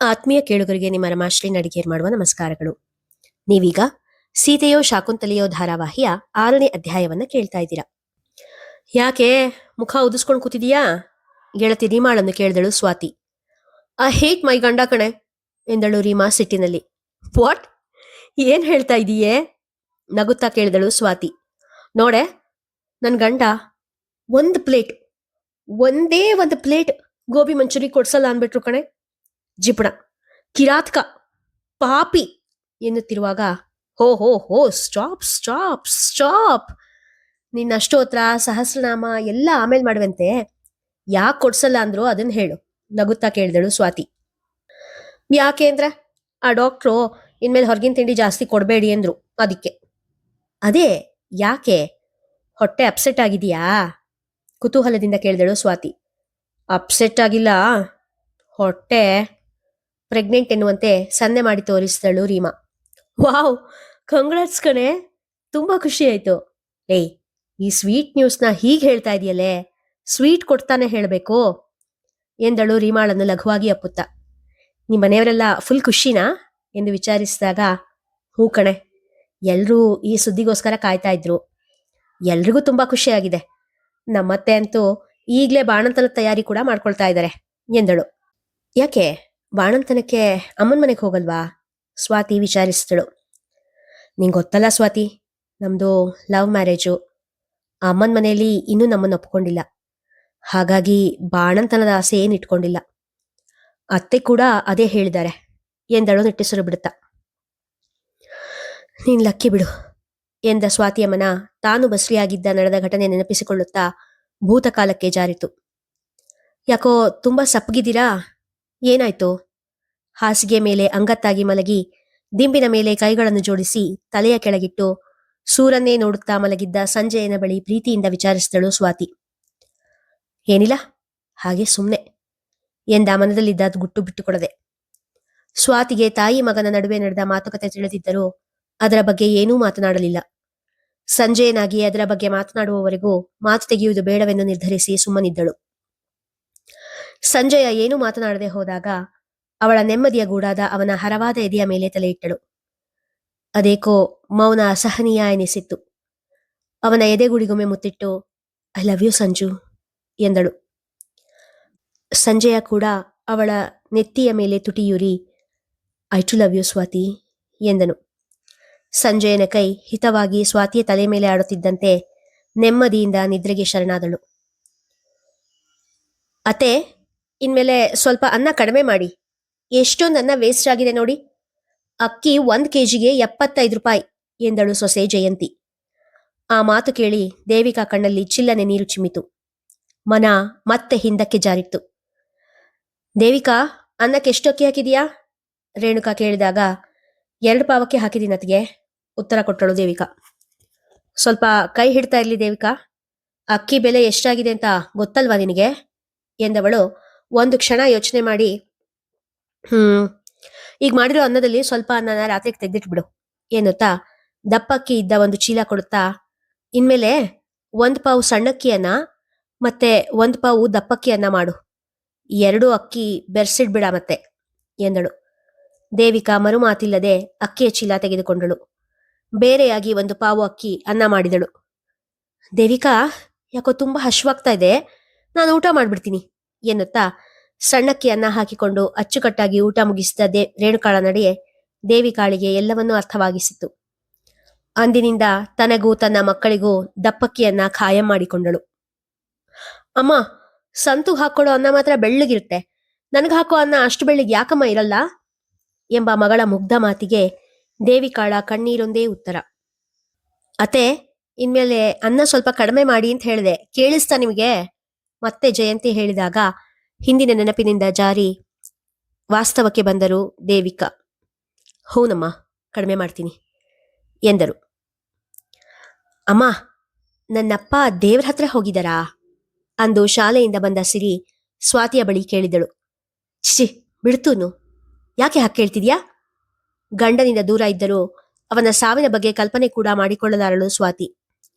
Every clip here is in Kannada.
ಆತ್ಮೀಯ ಕೇಳುಗರಿಗೆ ನಿಮ್ಮ ರಮಾಶ್ರೀ ನಡಿಗೇರ್ ಮಾಡುವ ನಮಸ್ಕಾರಗಳು. ನೀವೀಗ ಸೀತೆಯೋ ಶಾಕುಂತಲೆಯೋ ಧಾರಾವಾಹಿಯ 6ನೇ ಅಧ್ಯಾಯವನ್ನ ಕೇಳ್ತಾ ಇದ್ದೀರಾ. ಯಾಕೆ ಮುಖ ಉದಿಸ್ಕೊಂಡು ಕೂತಿದೀಯಾ? ಗೆಳತಿ ರೀಮಾಳನ್ನು ಕೇಳಿದಳು ಸ್ವಾತಿ. ಐ ಹೇಟ್ ಮೈ ಗಂಡ ಕಣೆ ಎಂದಳು ರೀಮಾ ಸಿಟ್ಟಿನಲ್ಲಿ. ವಾಟ್? ಏನ್ ಹೇಳ್ತಾ ಇದೀಯೇ? ನಗುತ್ತಾ ಕೇಳಿದಳು ಸ್ವಾತಿ. ನೋಡೆ, ನನ್ ಗಂಡ ಒಂದೇ ಒಂದು ಪ್ಲೇಟ್ ಗೋಬಿ ಮಂಚೂರಿ ಕೊಡ್ಸಲ್ಲ ಅನ್ಬಿಟ್ರು ಕಣೆ. ಜಿಪುಣ, ಕಿರಾತ್ಕ, ಪಾಪಿ ಎನ್ನುತ್ತಿರುವಾಗ ಹೋ ಹೋ ಹೋ ಸ್ಟಾಪ್ ಸ್ಟಾಪ್ ಸ್ಟಾಪ್. ನಿನ್ನ ಅಷ್ಟೋತ್ರ ಸಹಸ್ರನಾಮ ಎಲ್ಲ ಆಮೇಲೆ ಮಾಡುವಂತೆ. ಯಾಕೆ ಕೊಡ್ಸಲ್ಲ ಅಂದ್ರು ಅದನ್ನ ಹೇಳು, ನಗುತ್ತಾ ಕೇಳಿದಳು ಸ್ವಾತಿ. ಯಾಕೆ ಅಂದ್ರೆ ಆ ಡಾಕ್ಟ್ರು ಇನ್ಮೇಲೆ ಹೊರಗಿನ ತಿಂಡಿ ಜಾಸ್ತಿ ಕೊಡಬೇಡಿ ಅಂದ್ರು, ಅದಕ್ಕೆ. ಅದೇ ಯಾಕೆ? ಹೊಟ್ಟೆ ಅಪ್ಸೆಟ್ ಆಗಿದೆಯಾ? ಕುತೂಹಲದಿಂದ ಕೇಳಿದಳು ಸ್ವಾತಿ. ಅಪ್ಸೆಟ್ ಆಗಿಲ್ಲ, ಹೊಟ್ಟೆ ಪ್ರೆಗ್ನೆಂಟ್ ಎನ್ನುವಂತೆ ಸನ್ನೆ ಮಾಡಿ ತೋರಿಸಿದಳು ರೀಮಾ. ವಾವ್, ಕಂಗ್ರಾಟ್ಸ್ ಕಣೆ, ತುಂಬಾ ಖುಷಿ ಆಯ್ತು. ಏಯ್, ಈ ಸ್ವೀಟ್ ನ್ಯೂಸ್ನ ಹೀಗೆ ಹೇಳ್ತಾ ಇದೆಯಲ್ಲೇ, ಸ್ವೀಟ್ ಕೊಡ್ತಾನೆ ಹೇಳಬೇಕು ಎಂದಳು ರೀಮಾಳನ್ನು ಲಘುವಾಗಿ ಅಪ್ಪುತ್ತ. ನಿಮ್ಮ ಮನೆಯವರೆಲ್ಲ ಫುಲ್ ಖುಷಿನಾ ಎಂದು ವಿಚಾರಿಸಿದಾಗ, ಹೂ ಕಣೆ, ಎಲ್ರೂ ಈ ಸುದ್ದಿಗೋಸ್ಕರ ಕಾಯ್ತಾ ಇದ್ರು. ಎಲ್ರಿಗೂ ತುಂಬಾ ಖುಷಿಯಾಗಿದೆ. ನಮ್ಮತ್ತೆ ಅಂತೂ ಈಗಲೇ ಬಾಣಂತನ ತಯಾರಿ ಕೂಡ ಮಾಡ್ಕೊಳ್ತಾ ಇದ್ದಾರೆ ಎಂದಳು. ಯಾಕೆ ಬಾಣಂತನಕ್ಕೆ ಅಮ್ಮನ ಮನೆಗೆ ಹೋಗಲ್ವಾ? ಸ್ವಾತಿ ವಿಚಾರಿಸಿದಳು. ನಿಂಗೆ ಗೊತ್ತಲ್ಲ ಸ್ವಾತಿ, ನಮ್ದು ಲವ್ ಮ್ಯಾರೇಜು. ಅಮ್ಮನ ಮನೆಯಲ್ಲಿ ಇನ್ನೂ ನಮ್ಮನ್ನು ಒಪ್ಕೊಂಡಿಲ್ಲ. ಹಾಗಾಗಿ ಬಾಣಂತನದ ಆಸೆ ಏನು ಇಟ್ಕೊಂಡಿಲ್ಲ. ಅತ್ತೆ ಕೂಡ ಅದೇ ಹೇಳಿದ್ದಾರೆ ಎಂದಳು ನಿಟ್ಟುಸಿರು ಬಿಡುತ್ತಾ. ನೀನ್ ಲಕ್ಕಿ ಬಿಡು ಎಂದ ಸ್ವಾತಿಯಮ್ಮನ ತಾನು ಬಸ್ರಿಯಾಗಿದ್ದ ನಡೆದ ಘಟನೆ ನೆನಪಿಸಿಕೊಳ್ಳುತ್ತಾ ಭೂತಕಾಲಕ್ಕೆ ಜಾರಿತು. ಯಾಕೋ ತುಂಬಾ ಸಪ್ಪಗಿದ್ದೀರಾ? ಏನಾಯ್ತು? ಹಾಸಿಗೆ ಮೇಲೆ ಅಂಗತ್ತಾಗಿ ಮಲಗಿ ದಿಂಬಿನ ಮೇಲೆ ಕೈಗಳನ್ನು ಜೋಡಿಸಿ ತಲೆಯ ಕೆಳಗಿಟ್ಟು ಸೂರನ್ನೇ ನೋಡುತ್ತಾ ಮಲಗಿದ್ದ ಸಂಜಯನ ಬಳಿ ಪ್ರೀತಿಯಿಂದ ವಿಚಾರಿಸಿದಳು ಸ್ವಾತಿ. ಏನಿಲ್ಲ, ಹಾಗೆ ಸುಮ್ನೆ ಎಂದ ಮನದಲ್ಲಿದ್ದ ಗುಟ್ಟು ಬಿಟ್ಟುಕೊಡದೆ. ಸ್ವಾತಿಗೆ ತಾಯಿ ಮಗನ ನಡುವೆ ನಡೆದ ಮಾತುಕತೆ ತಿಳಿದಿದ್ದರೂ ಅದರ ಬಗ್ಗೆ ಏನೂ ಮಾತನಾಡಲಿಲ್ಲ. ಸಂಜಯನಾಗಿ ಅದರ ಬಗ್ಗೆ ಮಾತನಾಡುವವರೆಗೂ ಮಾತು ತೆಗೆಯುವುದು ಬೇಡವೆಂದು ನಿರ್ಧರಿಸಿ ಸುಮ್ಮನಿದ್ದಳು. ಸಂಜಯ ಏನೂ ಮಾತನಾಡದೆ ಹೋದಾಗ ಅವಳ ನೆಮ್ಮದಿಯ ಗೂಡಾದ ಅವನ ಹರವಾದ ಎದೆಯ ಮೇಲೆ ತಲೆ ಇಟ್ಟಳು. ಅದೇಕೋ ಮೌನ ಅಸಹನೀಯ ಎನಿಸಿತ್ತು. ಅವನ ಎದೆಗುಡಿಗೊಮ್ಮೆ ಮುತ್ತಿಟ್ಟು ಐ ಲವ್ ಯು ಸಂಜು ಎಂದಳು. ಸಂಜಯ ಕೂಡ ಅವಳ ನೆತ್ತಿಯ ಮೇಲೆ ತುಟಿಯೂರಿ I too love you Swati ಎಂದನು. ಸಂಜಯನ ಕೈ ಹಿತವಾಗಿ ಸ್ವಾತಿಯ ತಲೆ ಮೇಲೆ ಆಡುತ್ತಿದ್ದಂತೆ ನೆಮ್ಮದಿಯಿಂದ ನಿದ್ರೆಗೆ ಶರಣಾದಳು. ಅತ್ತೆ, ಇನ್ಮೇಲೆ ಸ್ವಲ್ಪ ಅನ್ನ ಕಡಿಮೆ ಮಾಡಿ. ಎಷ್ಟೊಂದು ಅನ್ನ ವೇಸ್ಟ್ ಆಗಿದೆ ನೋಡಿ. ಅಕ್ಕಿ 1 kgಗೆ 75 ರೂಪಾಯಿ ಎಂದಳು ಸೊಸೆ ಜಯಂತಿ. ಆ ಮಾತು ಕೇಳಿ ದೇವಿಕಾ ಕಣ್ಣಲ್ಲಿ ಚಿಲ್ಲನೆ ನೀರು ಚಿಮ್ಮಿತು. ಮನ ಮತ್ತೆ ಹಿಂದಕ್ಕೆ ಜಾರಿತ್ತು. ದೇವಿಕಾ, ಅನ್ನಕ್ಕೆ ಎಷ್ಟು ಅಕ್ಕಿ ಹಾಕಿದೀಯಾ? ರೇಣುಕಾ ಕೇಳಿದಾಗ 2 ಪಾವಕ್ಕೆ ಹಾಕಿದೀನತ್ಗೆ ಉತ್ತರ ಕೊಟ್ಟಳು ದೇವಿಕಾ. ಸ್ವಲ್ಪ ಕೈ ಹಿಡ್ತಾ ಇರ್ಲಿ ದೇವಿಕಾ, ಅಕ್ಕಿ ಬೆಲೆ ಎಷ್ಟಾಗಿದೆ ಅಂತ ಗೊತ್ತಲ್ವಾ ನಿನಗೆ ಎಂದವಳು ಒಂದು ಕ್ಷಣ ಯೋಚನೆ ಮಾಡಿ, ಈಗ ಮಾಡಿರೋ ಅನ್ನದಲ್ಲಿ ಸ್ವಲ್ಪ ಅನ್ನನ ರಾತ್ರಿಗೆ ತೆಗೆದಿಟ್ಬಿಡು ಎನ್ನುತ್ತಾ ದಪ್ಪಕ್ಕಿ ಇದ್ದ ಒಂದು ಚೀಲ ಕೊಡುತ್ತಾ, ಇನ್ಮೇಲೆ 1 ಪಾವು ಸಣ್ಣಕ್ಕಿ ಅನ್ನ ಮತ್ತೆ 1 ಪಾವು ದಪ್ಪಕ್ಕಿ ಅನ್ನ ಮಾಡು. 2 ಅಕ್ಕಿ ಬೆರ್ಸಿಡ್ಬಿಡ ಮತ್ತೆ ಎಂದಳು. ದೇವಿಕಾ ಮರುಮಾತಿಲ್ಲದೆ ಅಕ್ಕಿಯ ಚೀಲ ತೆಗೆದುಕೊಂಡಳು. ಬೇರೆಯಾಗಿ 1 ಪಾವು ಅಕ್ಕಿ ಅನ್ನ ಮಾಡಿದಳು. ದೇವಿಕಾ, ಯಾಕೋ ತುಂಬಾ ಹಶ್ವಾಗ್ತಾ ಇದೆ, ನಾನು ಊಟ ಮಾಡ್ಬಿಡ್ತೀನಿ ಎನ್ನುತ್ತಾ ಸಣ್ಣಕ್ಕಿ ಅನ್ನ ಹಾಕಿಕೊಂಡು ಅಚ್ಚುಕಟ್ಟಾಗಿ ಊಟ ಮುಗಿಸಿದ ರೇಣುಕಾಳ ನಡೆಯೇ ದೇವಿಕಾಳಿಗೆ ಎಲ್ಲವನ್ನೂ ಅರ್ಥವಾಗಿಸಿತು. ಅಂದಿನಿಂದ ತನಗೂ ತನ್ನ ಮಕ್ಕಳಿಗೂ ದಪ್ಪಕ್ಕಿಯನ್ನ ಖಾಯಂ ಮಾಡಿಕೊಂಡಳು. ಅಮ್ಮ, ಸಂತು ಹಾಕೊಳ್ಳೋ ಅನ್ನ ಮಾತ್ರ ಬೆಳ್ಳಗಿರುತ್ತೆ, ನನಗೆ ಹಾಕೋ ಅನ್ನ ಅಷ್ಟು ಬೆಳ್ಳಗೆ ಯಾಕಮ್ಮ ಇರಲ್ಲ ಎಂಬ ಮಗಳ ಮುಗ್ಧ ಮಾತಿಗೆ ದೇವಿಕಾಳ ಕಣ್ಣೀರೊಂದೇ ಉತ್ತರ. ಅತೆ, ಇನ್ಮೇಲೆ ಅನ್ನ ಸ್ವಲ್ಪ ಕಡಿಮೆ ಮಾಡಿ ಅಂತ ಹೇಳಿದೆ, ಕೇಳಿಸ್ತಾ ನಿಮಗೆ? ಮತ್ತೆ ಜಯಂತಿ ಹೇಳಿದಾಗ ಹಿಂದಿನ ನೆನಪಿನಿಂದ ಜಾರಿ ವಾಸ್ತವಕ್ಕೆ ಬಂದರು ದೇವಿಕಾ. ಹೂನಮ್ಮ, ಕಡಿಮೆ ಮಾಡ್ತೀನಿ ಎಂದರು. ಅಮ್ಮ, ನನ್ನಪ್ಪ ದೇವ್ರ ಹತ್ರ ಹೋಗಿದಾರಾ ಅಂದು ಶಾಲೆಯಿಂದ ಬಂದ ಸಿರಿ ಸ್ವಾತಿಯ ಬಳಿ ಕೇಳಿದಳು. ಛಿ, ಬಿಡ್ತೂನು, ಯಾಕೆ ಹಾಗೆ ಕೇಳ್ತಿದ್ಯಾ? ಗಂಡನಿಂದ ದೂರ ಇದ್ದರೂ ಅವನ ಸಾವಿನ ಬಗ್ಗೆ ಕಲ್ಪನೆ ಕೂಡ ಮಾಡಿಕೊಳ್ಳಲಾರಳು ಸ್ವಾತಿ.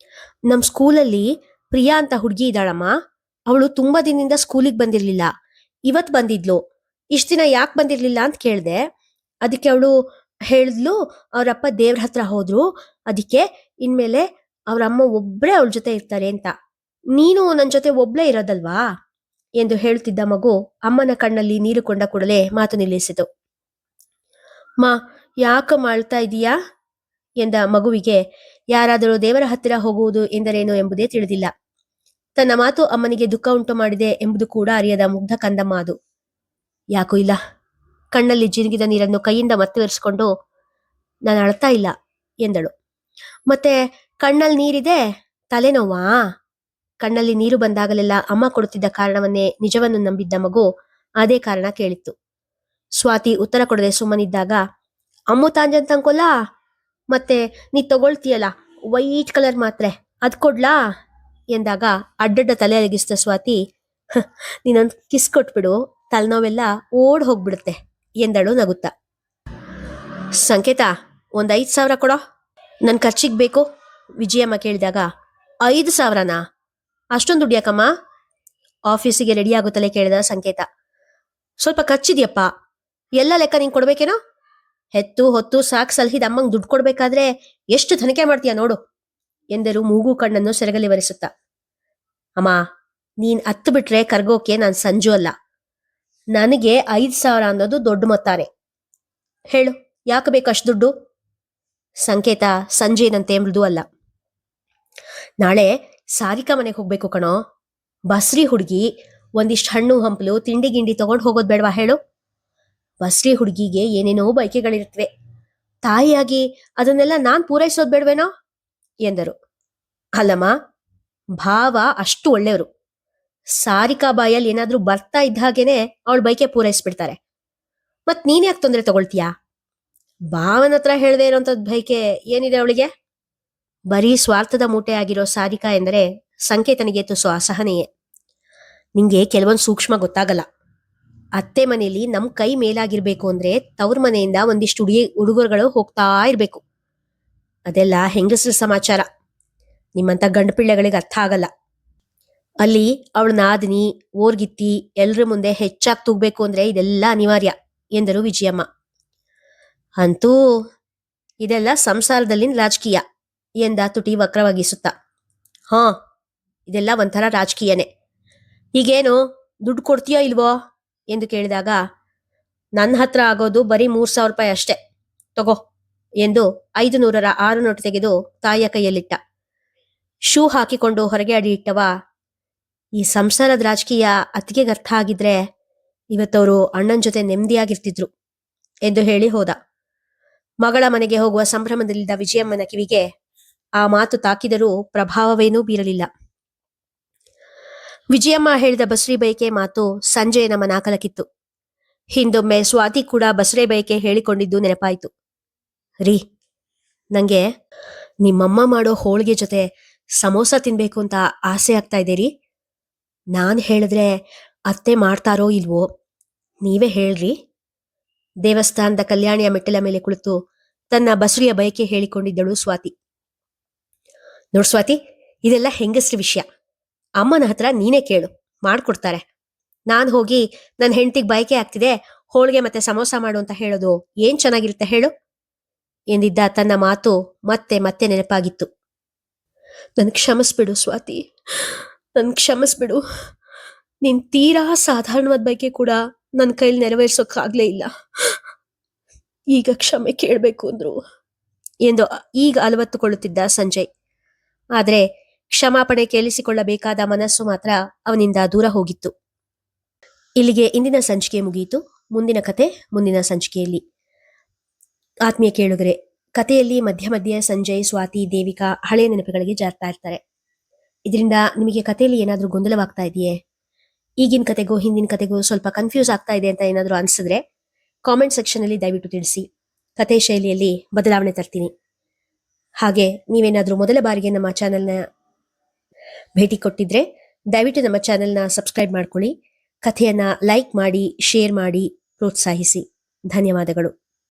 ನಮ್ ಸ್ಕೂಲಲ್ಲಿ ಪ್ರಿಯಾ ಅಂತ ಹುಡುಗಿ ಇದ್ದಾಳಮ್ಮ. ಅವಳು ತುಂಬಾ ದಿನದಿಂದ ಸ್ಕೂಲಿಗೆ ಬಂದಿರ್ಲಿಲ್ಲ, ಇವತ್ ಬಂದಿದ್ಲು. ಇಷ್ಟ ದಿನ ಯಾಕೆ ಬಂದಿರ್ಲಿಲ್ಲ ಅಂತ ಕೇಳ್ದೆ. ಅದಕ್ಕೆ ಅವಳು ಹೇಳಿದ್ಲು, ಅವ್ರಪ್ಪ ದೇವ್ರ ಹತ್ರ ಹೋದ್ರು, ಅದಕ್ಕೆ ಇನ್ಮೇಲೆ ಅವ್ರ ಅಮ್ಮ ಒಬ್ರೇ ಅವಳ ಜೊತೆ ಇರ್ತಾರೆ ಅಂತ. ನೀನು ನನ್ ಜೊತೆ ಒಬ್ಳೇ ಇರೋದಲ್ವಾ ಎಂದು ಹೇಳುತ್ತಿದ್ದ ಮಗು ಅಮ್ಮನ ಕಣ್ಣಲ್ಲಿ ನೀರು ಕೊಂಡ ಕೂಡಲೇ ಮಾತು ನಿಲ್ಲಿಸಿತು. ಮಾ, ಯಾಕಮ್ಮ ಅಳ್ತಾ ಇದೀಯಾ ಎಂದ ಮಗುವಿಗೆ ಯಾರಾದರೂ ದೇವರ ಹತ್ತಿರ ಹೋಗುವುದು ಎಂದರೇನು ಎಂಬುದೇ ತಿಳಿದಿಲ್ಲ. ತನ್ನ ಮಾತು ಅಮ್ಮನಿಗೆ ದುಃಖ ಉಂಟು ಮಾಡಿದೆ ಎಂಬುದು ಕೂಡ ಅರಿಯದ ಮುಗ್ಧ ಕಂದಮ್ಮ ಅದು. ಯಾಕೂ ಇಲ್ಲ. ಕಣ್ಣಲ್ಲಿ ಜಿನುಗಿದ ನೀರನ್ನು ಕೈಯಿಂದ ಮತ್ತೆ ಒರೆಸಿಕೊಂಡು, ನಾನು ಅಳ್ತಾ ಇಲ್ಲ ಎಂದಳು. ಮತ್ತೆ ಕಣ್ಣಲ್ಲಿ ನೀರಿದೆ, ತಲೆನೋವಾ? ಕಣ್ಣಲ್ಲಿ ನೀರು ಬಂದಾಗಲೆಲ್ಲ ಅಮ್ಮ ಕೊಡುತ್ತಿದ್ದ ಕಾರಣವನ್ನೇ ನಿಜವನ್ನು ನಂಬಿದ್ದ ಮಗು ಅದೇ ಕಾರಣ ಕೇಳಿತ್ತು. ಸ್ವಾತಿ ಉತ್ತರ ಕೊಡದೆ ಸುಮ್ಮನಿದ್ದಾಗ, ಅಮ್ಮು ತಾಂಜನ್ ತಂಕೊಲ್ಲ, ಮತ್ತೆ ನೀ ತಗೊಳ್ತೀಯಲ್ಲ ವೈಟ್ ಕಲರ್ ಮಾತ್ರೆ, ಅದ್ ಕೊಡ್ಲಾ ಎಂದಾಗ ಅಡ್ಡಡ್ಡ ತಲೆ ಅಲಗಿಸಿದ ಸ್ವಾತಿ, ನೀನೊಂದು ಕಿಸ್ ಕೊಟ್ಬಿಡು, ತಲೆನೋವೆಲ್ಲ ಓಡ್ ಹೋಗ್ಬಿಡುತ್ತೆ ಎಂದಳು ನಗುತ್ತಾ. ಸಂಕೇತ, ಒಂದ್ 5,000 ಕೊಡೋ, ನನ್ ಖರ್ಚಿಗೆ ಬೇಕು ವಿಜಯಮ್ಮ ಕೇಳಿದಾಗ. 5,000ನಾ? ಅಷ್ಟೊಂದು ದುಡ್ಯಾಕಮ್ಮ? ಆಫೀಸಿಗೆ ರೆಡಿ ಆಗುತ್ತಲೇ ಕೇಳಿದ ಸಂಕೇತ. ಸ್ವಲ್ಪ ಖರ್ಚಿದ್ಯಪ್ಪ, ಎಲ್ಲ ಲೆಕ್ಕ ನೀನ್ ಕೊಡ್ಬೇಕೇನೋ? ಹೆತ್ತು ಹೊತ್ತು ಸಾಕ್ ಸಲ್ಹಿದ ಅಮ್ಮಂಗ್ ದುಡ್ಡು ಕೊಡ್ಬೇಕಾದ್ರೆ ಎಷ್ಟು ತನಿಖೆ ಮಾಡ್ತೀಯ ನೋಡು ಎಂದರು ಮೂಗು ಕಣ್ಣನ್ನು ಸೆರಗಲಿ ಒರೆಸುತ್ತಾ. ಅಮ್ಮ, ನೀನ್ ಅತ್ತು ಬಿಟ್ರೆ ಕರ್ಗೋಕೆ ನಾನ್ ಸಂಜು ಅಲ್ಲ. ನನಗೆ 5,000 ಅನ್ನೋದು ದೊಡ್ಡ ಮೊತ್ತಾನೆ. ಹೇಳು, ಯಾಕೆ ಬೇಕು ಅಷ್ಟು ದುಡ್ಡು? ಸಂಕೇತ ಸಂಜೆನಂತೆ ಮೃದು ಅಲ್ಲ. ನಾಳೆ ಸಾರಿಕಾ ಮನೆಗೆ ಹೋಗ್ಬೇಕು ಕಣೋ. ಬಸ್ರಿ ಹುಡುಗಿ, ಒಂದಿಷ್ಟು ಹಣ್ಣು ಹಂಪಲು ತಿಂಡಿ ಗಿಂಡಿ ತಗೊಂಡು ಹೋಗೋದ್ ಬೇಡವಾ ಹೇಳು? ಬಸ್ರಿ ಹುಡುಗಿಗೆ ಏನೇನೋ ಬಯಕೆಗಳಿರ್ತವೆ, ತಾಯಿಯಾಗಿ ಅದನ್ನೆಲ್ಲ ನಾನ್ ಪೂರೈಸೋದ್ ಬೇಡವೇನೋ ಎಂದರು. ಅಲ್ಲಮ್ಮ, ಭಾವ ಅಷ್ಟು ಒಳ್ಳೆಯವರು. ಸಾರಿಕಾ ಬಾಯಲ್ಲಿ ಏನಾದ್ರೂ ಬರ್ತಾ ಇದ್ದ ಹಾಗೇನೆ ಅವಳ ಬೈಕೆ ಪೂರೈಸ್ಬಿಡ್ತಾರೆ. ಮತ್ ನೀನ್ ಯಾಕೆ ತೊಂದರೆ ತಗೊಳ್ತೀಯಾ? ಭಾವನ ಹತ್ರ ಹೇಳದೆ ಇರೋಂಥದ್ ಬೈಕೆ ಏನಿದೆ ಅವಳಿಗೆ? ಬರೀ ಸ್ವಾರ್ಥದ ಮೂಟೆ ಆಗಿರೋ ಸಾರಿಕಾ ಎಂದರೆ ಸಂಕೇತನಿಗೆ ತುಸು ಅಸಹನೆಯೇ. ನಿಂಗೆ ಕೆಲವೊಂದು ಸೂಕ್ಷ್ಮ ಗೊತ್ತಾಗಲ್ಲ. ಅತ್ತೆ ಮನೆಯಲ್ಲಿ ನಮ್ ಕೈ ಮೇಲಾಗಿರ್ಬೇಕು ಅಂದ್ರೆ ತವ್ರ ಮನೆಯಿಂದ ಒಂದಿಷ್ಟು ಉಡುಗೊರೆಗಳು ಹೋಗ್ತಾ ಇರ್ಬೇಕು. ಅದೆಲ್ಲ ಹೆಂಗಸ್ರ ಸಮಾಚಾರ, ನಿಮ್ಮಂತ ಗಂಡು ಪಿಳ್ಳೆಗಳಿಗೆ ಅರ್ಥ ಆಗಲ್ಲ. ಅಲ್ಲಿ ಅವಳ ನಾದಿನಿ ಓರ್ಗಿತ್ತಿ ಎಲ್ರ ಮುಂದೆ ಹೆಚ್ಚಾಗಿ ತೂಗ್ಬೇಕು ಅಂದ್ರೆ ಇದೆಲ್ಲ ಅನಿವಾರ್ಯ ಎಂದರು ವಿಜಯಮ್ಮ. ಅಂತೂ ಇದೆಲ್ಲ ಸಂಸಾರದಲ್ಲಿನ ರಾಜಕೀಯ ಎಂದ ತುಟಿ ವಕ್ರವಾಗಿಸುತ್ತ. ಹಾ, ಇದೆಲ್ಲ ಒಂಥರ ರಾಜಕೀಯನೇ. ಈಗೇನು ದುಡ್ಡು ಕೊಡ್ತೀಯೋ ಇಲ್ವೋ ಎಂದು ಕೇಳಿದಾಗ, ನನ್ನ ಹತ್ರ ಆಗೋದು ಬರೀ 3,000 ರೂಪಾಯಿ ಅಷ್ಟೇ, ತಗೋ ಎಂದು 500ರ 6 ನೋಟು ತೆಗೆದು ತಾಯಿಯ ಕೈಯಲ್ಲಿಟ್ಟ. ಶೂ ಹಾಕಿಕೊಂಡು ಹೊರಗೆ ಅಡಿ ಇಟ್ಟವ, ಈ ಸಂಸಾರದ ರಾಜಕೀಯ ಅತ್ತಿಗೆಗೆ ಅರ್ಥ ಆಗಿದ್ರೆ ಇವತ್ತವರು ಅಣ್ಣನ ಜೊತೆ ನೆಮ್ಮದಿಯಾಗಿರ್ತಿದ್ರು ಎಂದು ಹೇಳಿ ಹೋದ. ಮಗಳ ಮನೆಗೆ ಹೋಗುವ ಸಂಭ್ರಮದಲ್ಲಿದ್ದ ವಿಜಯಮ್ಮನ ಕಿವಿಗೆ ಆ ಮಾತು ತಾಕಿದರೂ ಪ್ರಭಾವವೇನೂ ಬೀರಲಿಲ್ಲ. ವಿಜಯಮ್ಮ ಹೇಳಿದ ಬಸ್ರಿ ಬೈಕೆ ಮಾತು ಸಂಜೆಯ ಮನ ಕಲಕಿತ್ತು. ಹಿಂದೊಮ್ಮೆ ಸ್ವಾತಿ ಕೂಡ ಬಸ್ರೆ ಬೈಕೆ ಹೇಳಿಕೊಂಡಿದ್ದು ನೆನಪಾಯಿತು. ರೀ, ನಂಗೆ ನಿಮ್ಮಮ್ಮ ಮಾಡೋ ಹೋಳಿಗೆ ಜೊತೆ ಸಮೋಸ ತಿನ್ಬೇಕು ಅಂತ ಆಸೆ ಆಗ್ತಾ ಇದೆ ರೀ. ನಾನ್ ಹೇಳಿದ್ರೆ ಅತ್ತೆ ಮಾಡ್ತಾರೋ ಇಲ್ವೋ, ನೀವೇ ಹೇಳ್ರಿ. ದೇವಸ್ಥಾನದ ಕಲ್ಯಾಣಿಯ ಮೆಟ್ಟಿಲ ಮೇಲೆ ಕುಳಿತು ತನ್ನ ಬಸುರಿಯ ಬಯಕೆ ಹೇಳಿಕೊಂಡಿದ್ದಳು ಸ್ವಾತಿ. ನೋಡ್ ಸ್ವಾತಿ, ಇದೆಲ್ಲ ಹೆಂಗಸ್ರ ವಿಷಯ. ಅಮ್ಮನ ಹತ್ರ ನೀನೇ ಕೇಳು, ಮಾಡ್ಕೊಡ್ತಾರೆ. ನಾನ್ ಹೋಗಿ ನನ್ನ ಹೆಂಡತಿಗೆ ಬಯಕೆ ಆಗ್ತಿದೆ, ಹೋಳಿಗೆ ಮತ್ತೆ ಸಮೋಸ ಮಾಡು ಅಂತ ಹೇಳೋದು ಏನ್ ಚೆನ್ನಾಗಿರುತ್ತೆ ಹೇಳು ಎಂದಿದ್ದ ತನ್ನ ಮಾತು ಮತ್ತೆ ಮತ್ತೆ ನೆನಪಾಗಿತ್ತು. ನನ್ ಕ್ಷಮಿಸ್ಬಿಡು ಸ್ವಾತಿ, ನನ್ ಕ್ಷಮಿಸ್ಬಿಡು. ನಿನ್ ತೀರಾ ಸಾಧಾರಣವಾದ ಬಯಕೆ ಕೂಡ ನನ್ನ ಕೈಲಿ ನೆರವೇರ್ಸೋಕ್ಕಾಗ್ಲೇ ಇಲ್ಲ. ಈಗ ಕ್ಷಮೆ ಕೇಳಬೇಕು ಅಂದ್ರು ಎಂದು ಈಗ ಅಲವತ್ತುಕೊಳ್ಳುತ್ತಿದ್ದ ಸಂಜಯ್. ಆದರೆ ಕ್ಷಮಾಪಣೆ ಕೇಳಿಸಿಕೊಳ್ಳಬೇಕಾದ ಮನಸ್ಸು ಮಾತ್ರ ಅವನಿಂದ ದೂರ ಹೋಗಿತ್ತು. ಇಲ್ಲಿಗೆ ಇಂದಿನ ಸಂಚಿಕೆ ಮುಗಿಯಿತು. ಮುಂದಿನ ಕತೆ ಮುಂದಿನ ಸಂಚಿಕೆಯಲ್ಲಿ. ಆತ್ಮೀಯ ಕೇಳುಗರೆ, ಕಥೆಯಲ್ಲಿ ಮಧ್ಯ ಮಧ್ಯೆ ಸಂಜಯ್, ಸ್ವಾತಿ, ದೇವಿಕಾ ಹಳೆಯ ನೆನಪುಗಳಿಗೆ ಜಾರ್ತಾ ಇರ್ತಾರೆ. ಇದರಿಂದ ನಿಮಗೆ ಕಥೆಯಲ್ಲಿ ಏನಾದರೂ ಗೊಂದಲವಾಗ್ತಾ ಇದೆಯೇ? ಈಗಿನ ಕತೆಗೂ ಹಿಂದಿನ ಕತೆಗೂ ಸ್ವಲ್ಪ ಕನ್ಫ್ಯೂಸ್ ಆಗ್ತಾ ಇದೆ ಅಂತ ಏನಾದರೂ ಅನಿಸಿದ್ರೆ ಕಾಮೆಂಟ್ ಸೆಕ್ಷನ್ ಅಲ್ಲಿ ದಯವಿಟ್ಟು ತಿಳಿಸಿ. ಕತೆ ಶೈಲಿಯಲ್ಲಿ ಬದಲಾವಣೆ ತರ್ತೀನಿ. ಹಾಗೆ ನೀವೇನಾದರೂ ಮೊದಲ ಬಾರಿಗೆ ನಮ್ಮ ಚಾನೆಲ್ನ ಭೇಟಿ ಕೊಟ್ಟಿದ್ರೆ ದಯವಿಟ್ಟು ನಮ್ಮ ಚಾನೆಲ್ನ ಸಬ್ಸ್ಕ್ರೈಬ್ ಮಾಡ್ಕೊಳ್ಳಿ. ಕಥೆಯನ್ನ ಲೈಕ್ ಮಾಡಿ, ಶೇರ್ ಮಾಡಿ, ಪ್ರೋತ್ಸಾಹಿಸಿ. ಧನ್ಯವಾದಗಳು.